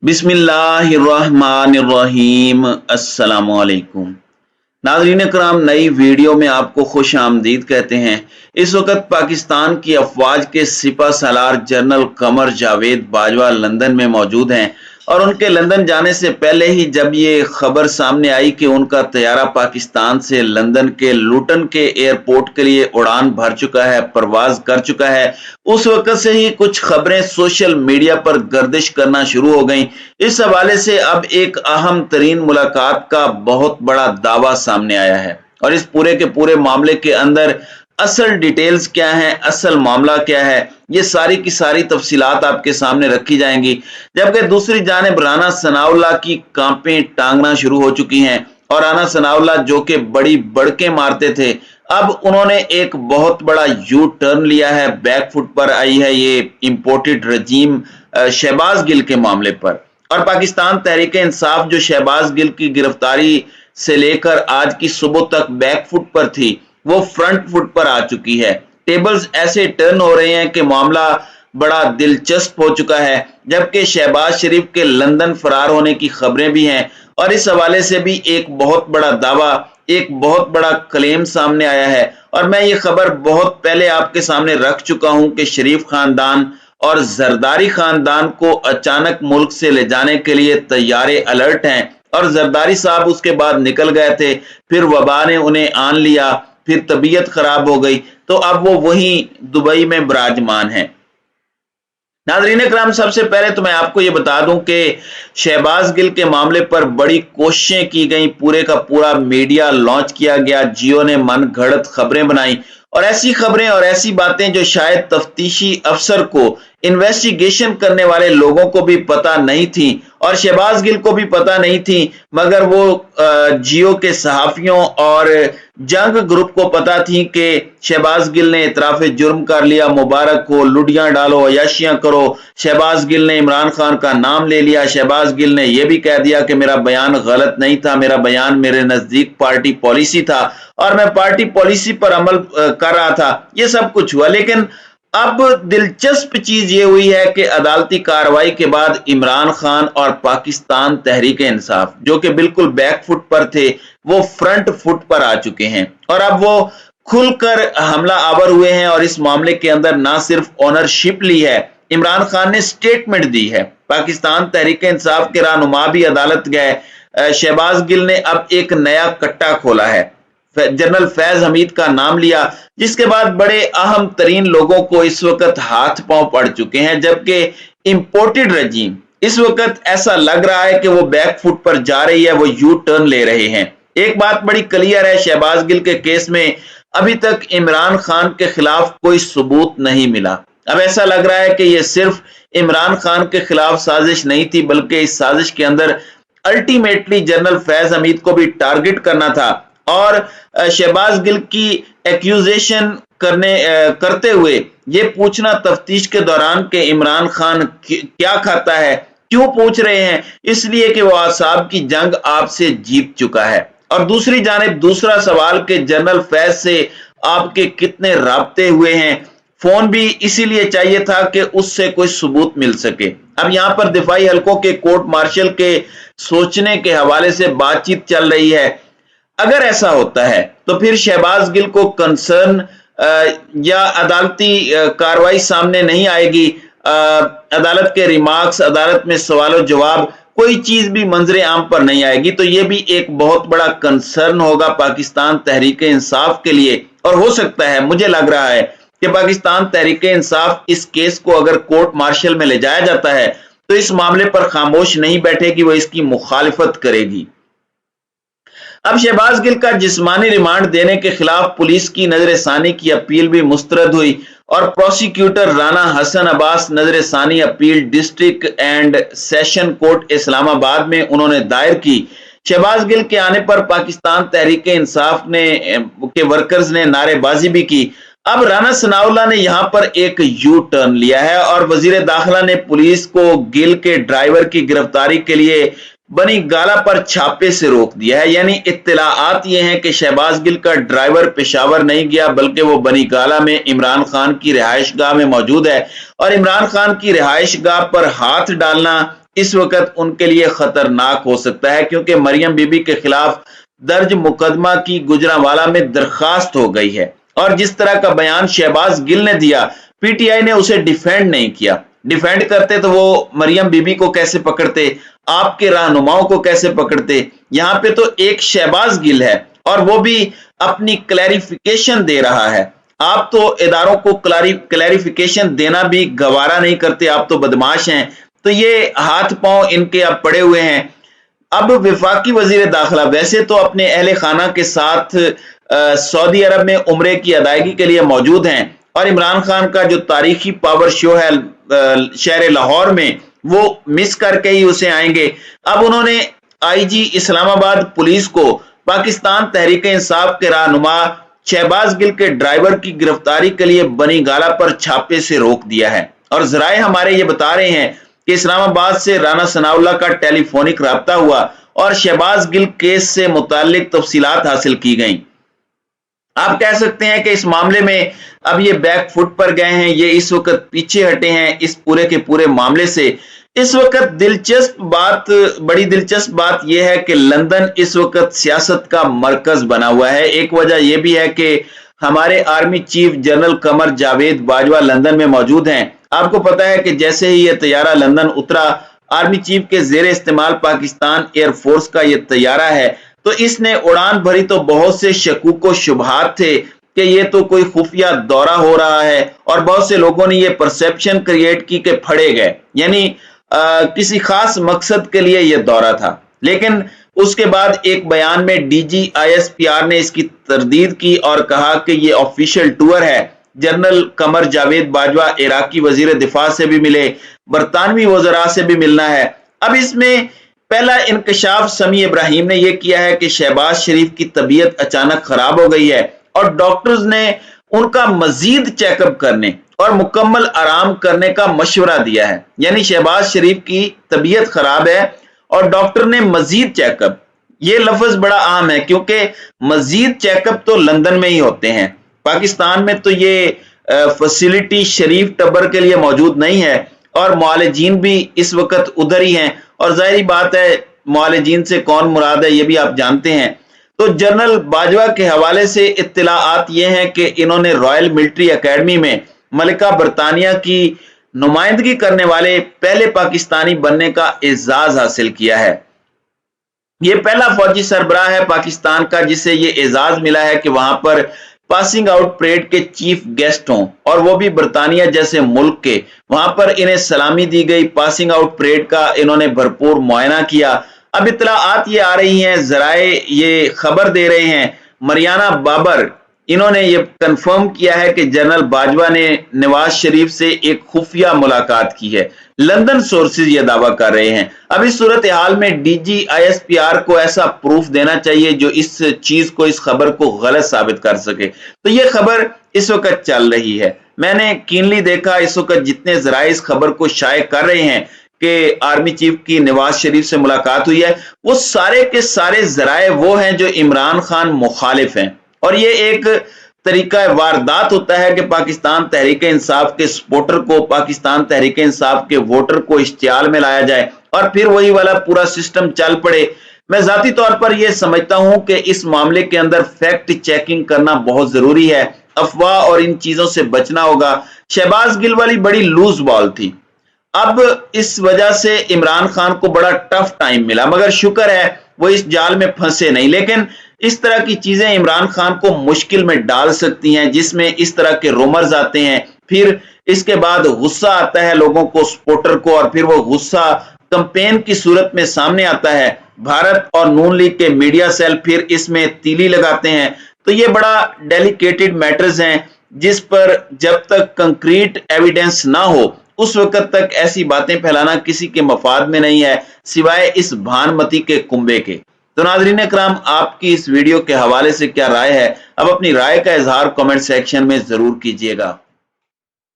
बिस्मिल्लाहिर्रहमानिर्रहीम। अस्सलामुअलैकुम नाज़रीन कराम, नई वीडियो में आपको खुश आमदीद कहते हैं। इस वक्त पाकिस्तान की अफवाज के सिपा सालार जनरल कमर जावेद बाजवा लंदन में मौजूद हैं और उनके लंदन जाने से पहले ही जब ये खबर सामने आई कि उनका तैयारा पाकिस्तान से लंदन के लुटन के एयरपोर्ट के लिए उड़ान भर चुका है, परवाज कर चुका है, उस वक्त से ही कुछ खबरें सोशल मीडिया पर गर्दिश करना शुरू हो गईं। इस हवाले से अब एक अहम तरीन मुलाकात का बहुत बड़ा दावा सामने आया है और इस पूरे के पूरे मामले के अंदर असल डिटेल्स क्या हैं, असल मामला क्या है, ये सारी की सारी तफसीलात आपके सामने रखी जाएंगी। जबकि दूसरी जानिब राना सनाउल्लाह की कांपें टांगना शुरू हो चुकी हैं और राना सनाउल्लाह जो कि बड़ी बड़के मारते थे, अब उन्होंने एक बहुत बड़ा यू टर्न लिया है। बैक फुट पर आई है ये इंपोर्टेड रजीम शहबाज गिल के मामले पर, और पाकिस्तान तहरीक इंसाफ जो शहबाज गिल की गिरफ्तारी से लेकर आज की सुबह तक बैक फुट पर थी, वो फ्रंट फुट पर आ चुकी है। टेबल्स ऐसे टर्न हो रहे हैं कि मामला बड़ा दिलचस्प हो चुका है। जबकि शहबाज शरीफ के लंदन फरार होने की खबरें भी हैं और इस हवाले से भी एक बहुत बड़ा दावा, एक बहुत बड़ा क्लेम सामने आया है। और मैं ये खबर बहुत पहले आपके सामने रख चुका हूं कि शरीफ खानदान और जरदारी खानदान को अचानक मुल्क से ले जाने के लिए तैयारे अलर्ट हैं और जरदारी साहब उसके बाद निकल गए थे, फिर वबा ने उन्हें आन लिया, फिर तबीयत खराब हो गई, तो अब वो वहीं दुबई में विराजमान है। नाज़रीन कराम, सबसे पहले तो मैं आपको ये बता दूं कि शहबाज गिल के मामले पर बड़ी कोशिशें की गई, पूरे का पूरा मीडिया लॉन्च किया गया, जियो ने मन घड़त खबरें बनाई और ऐसी खबरें और ऐसी बातें जो शायद तफ्तीशी अफसर को, इन्वेस्टिगेशन करने वाले लोगों को भी पता नहीं थी और शहबाज गिल को भी पता नहीं थी, मगर वो जियो के सहाफियों और जंग ग्रुप को पता थी कि शहबाज गिल ने इतराफ जुर्म कर लिया, मुबारक हो, लुडियां डालो, अयाशियां करो। शहबाज गिल ने इमरान खान का नाम ले लिया, शहबाज गिल ने यह भी कह दिया कि मेरा बयान गलत नहीं था, मेरा बयान मेरे नजदीक पार्टी पॉलिसी था और मैं पार्टी पॉलिसी पर अमल कर रहा था। ये सब कुछ हुआ, लेकिन अब दिलचस्प चीज ये हुई है कि अदालती कार्रवाई के बाद इमरान खान और पाकिस्तान तहरीक इंसाफ जो कि बिल्कुल बैक फुट पर थे, वो फ्रंट फुट पर आ चुके हैं और अब वो खुलकर हमला आवर हुए हैं और इस मामले के अंदर ना सिर्फ ओनरशिप ली है, इमरान खान ने स्टेटमेंट दी है। पाकिस्तान तहरीक इंसाफ के रहनुमा भी अदालत गए। शहबाज गिल ने अब एक नया कट्टा खोला है, जनरल फैज हमीद का नाम लिया, जिसके बाद बड़े अहम तरीन लोगों को इस वक्त हाथ पांव पड़ चुके हैं। जबकि इंपोर्टेड रजीम इस वक्त ऐसा लग रहा है कि वो बैक फुट पर जा रही है, वो यू टर्न ले रहे हैं। एक बात बड़ी क्लियर है, शहबाज गिल के केस में अभी तक इमरान खान के खिलाफ कोई सबूत नहीं मिला। अब ऐसा लग रहा है कि ये सिर्फ इमरान खान के खिलाफ साजिश नहीं थी, बल्कि इस साजिश के अंदर अल्टीमेटली जनरल फैज हमीद को भी टारगेट करना था और शहबाज गिल की एक्यूजेशन करते हुए ये पूछना तफ्तीश के दौरान कि इमरान खान क्या खाता है। क्यों पूछ रहे हैं? इसलिए कि वो आसाब की जंग आपसे जीत चुका है। और दूसरी जानिब दूसरा सवाल कि जनरल फैज से आपके कितने राब्ते हुए हैं, फोन भी इसीलिए चाहिए था कि उससे कोई सबूत मिल सके। अब यहां पर दिफाई हलकों के कोर्ट मार्शल के सोचने के हवाले से बातचीत चल रही है। अगर ऐसा होता है तो फिर शहबाज गिल को कंसर्न या अदालती कार्रवाई सामने नहीं आएगी, अदालत के रिमार्क्स, अदालत में सवाल जवाब, कोई चीज भी मंजरे आम पर नहीं आएगी। तो ये भी एक बहुत बड़ा कंसर्न होगा पाकिस्तान तहरीक इंसाफ के लिए और हो सकता है, मुझे लग रहा है कि पाकिस्तान तहरीक इंसाफ इस केस को अगर कोर्ट मार्शल में ले जाया जाता है तो इस मामले पर खामोश नहीं बैठेगी, वो इसकी मुखालिफत करेगी। अब शहबाज गिल का जिस्मानी रिमांड देने के खिलाफ पुलिस की नजरसानी की अपील भी मुस्तरद हुई और प्रोसिक्यूटर राना हसन अब्बास नजरसानी appeal district and session court Islamabad में उन्होंने दायर की। शहबाज गिल के आने पर पाकिस्तान तहरीक इंसाफ के वर्कर्स ने नारेबाजी भी की। अब राना सनाउल्लाह ने यहां पर एक यू टर्न लिया है और वजीर दाखिला ने पुलिस को गिल के ड्राइवर की गिरफ्तारी के लिए बनी गाला पर छापे से रोक दिया है। यानी इत्तलाआत ये हैं कि शहबाज गिल का ड्राइवर पेशावर नहीं गया, बल्कि वो बनी गाला में इमरान खान की रिहाइश गाह में मौजूद है और इमरान खान की रिहाइश गाह पर हाथ डालना इस वक्त उनके लिए खतरनाक हो सकता है, क्योंकि मरियम बीबी के खिलाफ दर्ज मुकदमा की गुजरांवाला में दरखास्त हो गई है। और जिस तरह का बयान शहबाज गिल ने दिया, पीटीआई ने उसे डिफेंड नहीं किया। डिफेंड करते तो वो मरियम बीबी को कैसे पकड़ते, आपके रहनुमाओं को कैसे पकड़ते। यहां पे तो एक शहबाज गिल है और वो भी अपनी क्लैरिफिकेशन दे रहा है। आप तो इदारों को क्लैरिफिकेशन देना भी गवारा नहीं करते, आप तो बदमाश हैं। तो ये हाथ पांव इनके अब पड़े हुए हैं। अब वफाकी वजीर दाखिला वैसे तो अपने अहले खाना के साथ सऊदी अरब में उम्रे की अदायगी के लिए मौजूद हैं, और इमरान खान का जो तारीखी पावर शो है शहर लाहौर में, वो मिस करके ही उसे आएंगे। अब उन्होंने आईजी इस्लामाबाद पुलिस को पाकिस्तान तहरीक इंसाफ के रहनुमा शहबाज गिल के ड्राइवर की गिरफ्तारी के लिए बनी गाला पर छापे से रोक दिया है। और जराए हमारे ये बता रहे हैं कि इस्लामाबाद से राना सनाउल्लाह का टेलीफोनिक राब्ता हुआ और शहबाज गिल केस से मुताल्लिक तफसीलात हासिल की गई। आप कह सकते हैं कि इस मामले में अब ये बैक फुट पर गए हैं, ये इस वक्त पीछे हटे हैं इस पूरे के पूरे मामले से। इस वक्त बड़ी दिलचस्प बात यह है कि लंदन इस वक्त सियासत का मरकज बना हुआ है। एक वजह यह भी है कि हमारे army chief general Qamar Javed Bajwa London में मौजूद हैं। आपको पता है कि जैसे ही यह तैयारा लंदन उतरा, आर्मी चीफ के जेर इस्तेमाल पाकिस्तान एयरफोर्स का यह तैयारा है, तो इसने उड़ान भरी तो बहुत से शकूक व शुबहात थे कि ये तो कोई खुफिया दौरा हो रहा है, और बहुत से लोगों ने ये परसेप्शन क्रिएट की कि फड़े गए, यानी किसी खास मकसद के लिए यह दौरा था। लेकिन उसके बाद एक बयान में डीजी आईएसपीआर ने इसकी तरदीद की और कहा कि यह ऑफिशियल टूर है। जनरल कमर जावेद बाजवा इराकी वजीर दिफा से भी मिले, बरतानवी वज़रा से भी मिलना है। अब इसमें पहला इंकशाफ समी इब्राहिम ने यह किया है कि शहबाज शरीफ की तबीयत अचानक खराब हो गई है और डॉक्टर्स ने उनका मजीद चेकअप करने और मुकम्मल आराम करने का मशवरा दिया है। यानी शहबाज शरीफ की तबीयत खराब है और डॉक्टर ने मजीद चेकअप, ये लफ्ज बड़ा आम है क्योंकि मजीद चेकअप तो लंदन में ही होते हैं, पाकिस्तान में तो ये फैसिलिटी शरीफ टब्बर के लिए मौजूद नहीं है, और मुआलिजीन भी इस वक्त उधर ही हैं। और जाहिर बात है मुआलिजीन से कौन मुराद है ये भी आप जानते हैं। तो जनरल बाजवा के हवाले से इत्तलाआत ये हैं कि इन्होंने रॉयल मिलिट्री एकेडमी में मलिका बरतानिया की नुमाइंदगी करने वाले पहले पाकिस्तानी बनने का एजाज हासिल किया है। ये पहला फौजी सरबराह है पाकिस्तान का जिसे ये एजाज मिला है कि वहां पर पासिंग आउट परेड के चीफ गेस्ट हों, और वो भी बरतानिया जैसे मुल्क के। वहां पर इन्हें सलामी दी गई, पासिंग आउट परेड का इन्होंने भरपूर मुआयना किया। अब इत्तलाआत ये आ रही हैं, जराए ये खबर दे रहे हैं, मरियाना बाबर इन्होंने ये कंफर्म किया है कि जनरल बाजवा ने नवाज शरीफ से एक खुफिया मुलाकात की है। लंदन सोर्सेज ये दावा कर रहे हैं। अब इस सूरत हाल में डीजी आईएसपीआर को ऐसा प्रूफ देना चाहिए जो इस चीज को, इस खबर को गलत साबित कर सके। तो ये खबर इस वक्त चल रही है। मैंने कीनली देखा इस वक्त जितने जराए इस खबर को शाये कर रहे हैं कि आर्मी चीफ की नवाज शरीफ से मुलाकात हुई है, वो सारे के सारे जराए वो हैं जो इमरान खान मुखालिफ हैं। और ये एक तरीका वारदात होता है कि पाकिस्तान तहरीक इंसाफ के सपोर्टर को, पाकिस्तान तहरीक इंसाफ के वोटर को इश्तियाल में लाया जाए और फिर वही वाला पूरा सिस्टम चल पड़े। मैं जाती तौर पर यह समझता हूं कि इस मामले के अंदर फैक्ट चेकिंग करना बहुत जरूरी है, अफवाह और इन चीजों से बचना होगा। शहबाज गिल वाली बड़ी लूज बॉल थी, अब इस वजह से इमरान खान को बड़ा टफ टाइम मिला, मगर शुक्र है वो इस जाल में फंसे नहीं। लेकिन इस तरह की चीजें इमरान खान को मुश्किल में डाल सकती हैं, जिसमें इस तरह के रूमर्स आते हैं, फिर इसके बाद गुस्सा आता है लोगों को, सपोर्टर को, और फिर वो गुस्सा कैंपेन की सूरत में सामने आता है। भारत और नून लीग के मीडिया सेल फिर इसमें तीली लगाते हैं। तो ये बड़ा डेलिकेटेड मैटर्स हैं जिस पर जब तक कंक्रीट एविडेंस ना हो उस वक्त तक ऐसी बातें फैलाना किसी के मफाद में नहीं है सिवाय इस भानमती के कुंबे के। तो नाज़रीन इकराम, आपकी इस वीडियो के हवाले से क्या राय है? अब अपनी राय का इजहार कमेंट सेक्शन में जरूर कीजिएगा।